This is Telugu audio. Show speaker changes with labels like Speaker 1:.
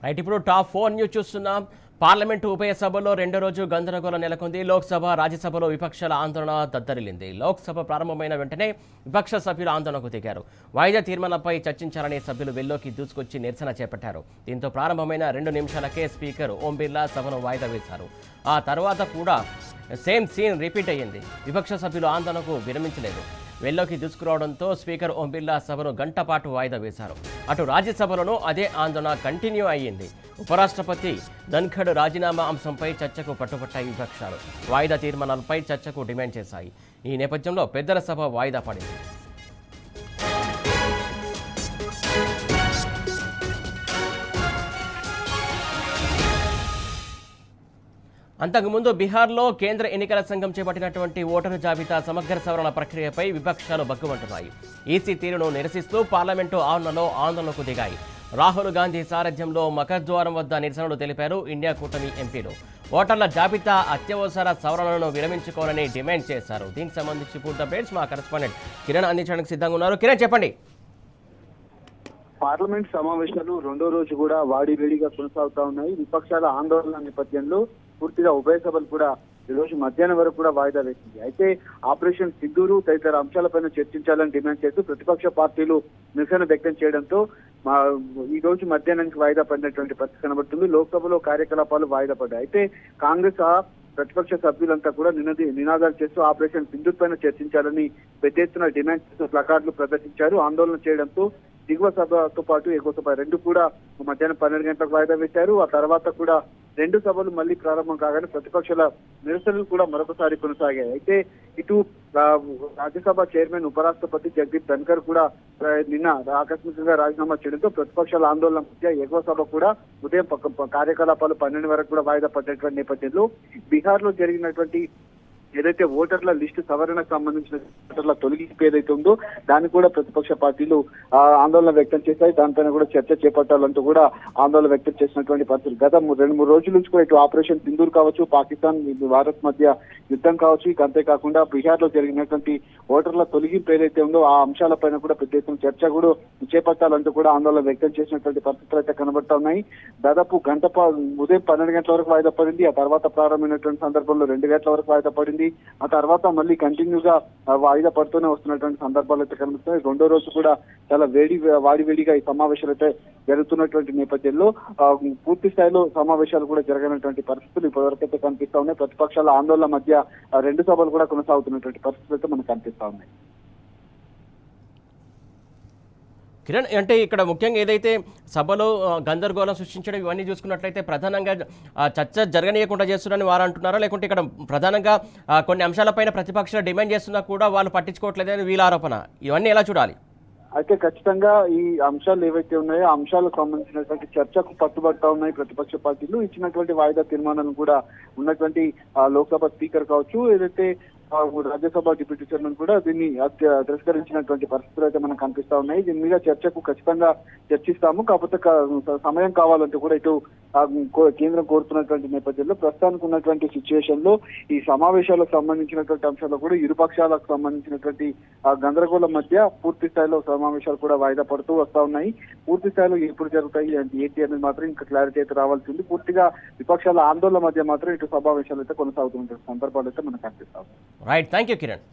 Speaker 1: రైట్, ఇప్పుడు టాప్ 4 న్యూస్ చూస్తున్నాం. పార్లమెంటు ఉభయ సభలో రెండో రోజు గందరగోళం నెలకొంది. లోక్సభ, రాజ్యసభలో విపక్షాల ఆందోళన దద్దరిల్లింది. లోక్సభ ప్రారంభమైన వెంటనే విపక్ష సభ్యులు ఆందోళనకు దిగారు. వాయిదా తీర్మానంపై చర్చించాలని సభ్యులు వెల్లోకి దూసుకొచ్చి నిరసన చేపట్టారు. దీంతో ప్రారంభమైన 2 నిమిషాలకే స్పీకర్ ఓం బిర్లా సభను వాయిదా వేశారు. ఆ తర్వాత కూడా సేమ్ సీన్ రిపీట్ అయ్యింది. విపక్ష సభ్యులు ఆందోళనకు విరమించలేదు. వెల్లోకి దూసుకురావడంతో స్పీకర్ ఓం బిర్లా సభను గంట పాటు వాయిదా వేశారు. అటు రాజ్యసభలోనూ అదే ఆందోళన కంటిన్యూ అయ్యింది. ఉపరాష్ట్రపతి ధన్ఖడ్ రాజీనామా అంశంపై చర్చకు పట్టుబట్టాయి విపక్షాలు. వాయిదా తీర్మానాలపై చర్చకు డిమాండ్ చేశాయి. ఈ నేపథ్యంలో పెద్దల సభ వాయిదా పడింది. అంతకుముందు బీహార్లో కేంద్ర ఎన్నికల సంఘం చేపట్టినటువంటి ఓటరు జాబితా సమగ్ర సవరణ ప్రక్రియపై విపక్షాలు బగ్గుమంటున్నాయి. ఈసీ తీరును నిరసిస్తూ పార్లమెంటు ఆవరణలో ఆందోళనకు దిగాయి. రాహుల్ గాంధీ సారథ్యంలో మఖద్వారం వద్ద నిరసనలు తెలిపారు ఇండియా కూటమి ఎంపీలు. ఓటర్ల జాబితా అత్యవసర సవరణలను విరమించుకోవాలని డిమాండ్ చేశారు. దీనికి సంబంధించి పూర్తి అప్డేట్స్ మా కరెస్పాండెంట్ కిరణ్ అందించడానికి సిద్ధంగా ఉన్నారు. కిరణ్, చెప్పండి.
Speaker 2: పార్లమెంట్ సమావేశాలు రెండో రోజు కూడా వాడివేడిగా కొనసాగుతా ఉన్నాయి. విపక్షాల ఆందోళన నేపథ్యంలో పూర్తిగా ఉభయ సభలు కూడా ఈ రోజు మధ్యాహ్నం వరకు కూడా వాయిదా వేసింది. అయితే ఆపరేషన్ సింధూరు తదితర అంశాలపైన చర్చించాలని డిమాండ్ చేస్తూ ప్రతిపక్ష పార్టీలు నిరసన వ్యక్తం చేయడంతో ఈ రోజు మధ్యాహ్నానికి వాయిదా పడినటువంటి పరిస్థితి కనబడుతుంది. లోక్సభలో కార్యకలాపాలు వాయిదా పడ్డాయి. అయితే కాంగ్రెస్ ప్రతిపక్ష సభ్యులంతా కూడా నినాదాలు చేస్తూ ఆపరేషన్ సింధూర్ పైన చర్చించాలని పెద్ద ఎత్తున డిమాండ్ చేస్తూ ప్లకార్డులు ప్రదర్శించారు. ఆందోళన చేయడంతో దిగువ సభతో పాటు ఎగువ సభ రెండు కూడా మధ్యాహ్నం 12 గంటలకు వాయిదా వేశారు. ఆ తర్వాత కూడా 2 సభలు మళ్ళీ ప్రారంభం కాగానే ప్రతిపక్షాల నిరసనలు కూడా మరొకసారి కొనసాగాయి. అయితే ఇటు రాజ్యసభ చైర్మన్ ఉపరాష్ట్రపతి జగదీప్ ధన్కర్ కూడా నిన్న ఆకస్మికంగా రాజీనామా చేయడంతో ప్రతిపక్షాల ఆందోళన మధ్య ఎగువ సభ కూడా ఉదయం కార్యకలాపాలు 12 వరకు కూడా వాయిదా పడ్డటువంటి నేపథ్యంలో బీహార్ లో జరిగినటువంటి ఏదైతే ఓటర్ల లిస్టు సవరణకు సంబంధించిన ఓటర్ల తొలగింపు ఏదైతే ఉందో దాన్ని కూడా ప్రతిపక్ష పార్టీలు ఆందోళన వ్యక్తం చేశాయి. దానిపైన కూడా చర్చ చేపట్టాలంటూ కూడా ఆందోళన వ్యక్తం చేసినటువంటి పరిస్థితులు గత 2-3 రోజుల నుంచి కూడా ఇటు ఆపరేషన్ సింధూర్ కావచ్చు, పాకిస్తాన్ భారత్ మధ్య యుద్ధం కావచ్చు, ఇక అంతేకాకుండా బీహార్ లో జరిగినటువంటి ఓటర్ల తొలగింపు ఏదైతే ఉందో ఆ అంశాలపైన కూడా పెద్ద ఎత్తున చర్చ కూడా చేపట్టాలంటూ కూడా ఆందోళన వ్యక్తం చేసినటువంటి పరిస్థితులు అయితే కనబడతా ఉన్నాయి. దాదాపు ఉదయం 12 గంటల వరకు వాయిదా పడింది. ఆ తర్వాత ప్రారంభమైనటువంటి సందర్భంలో 2 గంటల వరకు వాయిదా పడింది. ఆ తర్వాత మళ్ళీ కంటిన్యూగా వాయిదా పడుతూనే వస్తున్నటువంటి సందర్భాలు అయితే కనిపిస్తున్నాయి. రెండో రోజు కూడా చాలా వాడివేడిగా ఈ సమావేశాలు అయితే జరుగుతున్నటువంటి నేపథ్యంలో పూర్తి స్థాయిలో సమావేశాలు కూడా జరగనటువంటి పరిస్థితులు ఇప్పటివరకు అయితే కనిపిస్తా ఉన్నాయి. ప్రతిపక్షాల ఆందోళన మధ్య 2 సభలు కూడా కొనసాగుతున్నటువంటి పరిస్థితులు అయితే మనకు కనిపిస్తా ఉన్నాయి.
Speaker 1: కిరణ్, అంటే ఇక్కడ ముఖ్యంగా ఏదైతే సభలో గందరగోళం సృష్టించడం ఇవన్నీ చూసుకున్నట్లయితే ప్రధానంగా చర్చ జరగనీయకుండా చేస్తున్నారని వారు అంటున్నారా, లేకుంటే ఇక్కడ ప్రధానంగా కొన్ని అంశాలపైన ప్రతిపక్షాలు డిమాండ్ చేస్తున్నా కూడా వాళ్ళు పట్టించుకోవట్లేదని వీళ్ళ ఆరోపణ, ఇవన్నీ ఎలా చూడాలి?
Speaker 2: అయితే ఖచ్చితంగా ఈ అంశాలు ఏవైతే ఉన్నాయో ఆ అంశాలకు సంబంధించినటువంటి చర్చకు పట్టుబడతా ఉన్నాయి ప్రతిపక్ష పార్టీలు. ఇచ్చినటువంటి వాయిదా తీర్మానాలను కూడా ఉన్నటువంటి లోక్సభ స్పీకర్ కావచ్చు, ఏదైతే రాజ్యసభ డిప్యూటీ చైర్మన్ కూడా దీన్ని తిరస్కరించినటువంటి పరిస్థితులు అయితే మనకు కనిపిస్తా ఉన్నాయి. దీని మీద చర్చకు ఖచ్చితంగా చర్చిస్తాము, కాకపోతే సమయం కావాలంటే కూడా ఇటు కేంద్రం కోరుతున్నటువంటి నేపథ్యంలో ప్రస్తుతానికి ఉన్నటువంటి సిచ్యువేషన్ లో ఈ సమావేశాలకు సంబంధించినటువంటి అంశాలు కూడా ఇరు పక్షాలకు సంబంధించినటువంటి గందరగోళం మధ్య పూర్తి స్థాయిలో సమావేశాలు కూడా వాయిదా పడుతూ వస్తా ఉన్నాయి. పూర్తి స్థాయిలో ఎప్పుడు జరుగుతాయి ఏంటి అనేది మాత్రం ఇంకా క్లారిటీ అయితే రావాల్సి ఉంది. పూర్తిగా విపక్షాల ఆందోళన మధ్య మాత్రం ఇటు సమావేశాలు అయితే కొనసాగుతున్న సందర్భాలు అయితే మనకు కనిపిస్తా ఉన్నాయి.
Speaker 1: Right, thank you Kiran.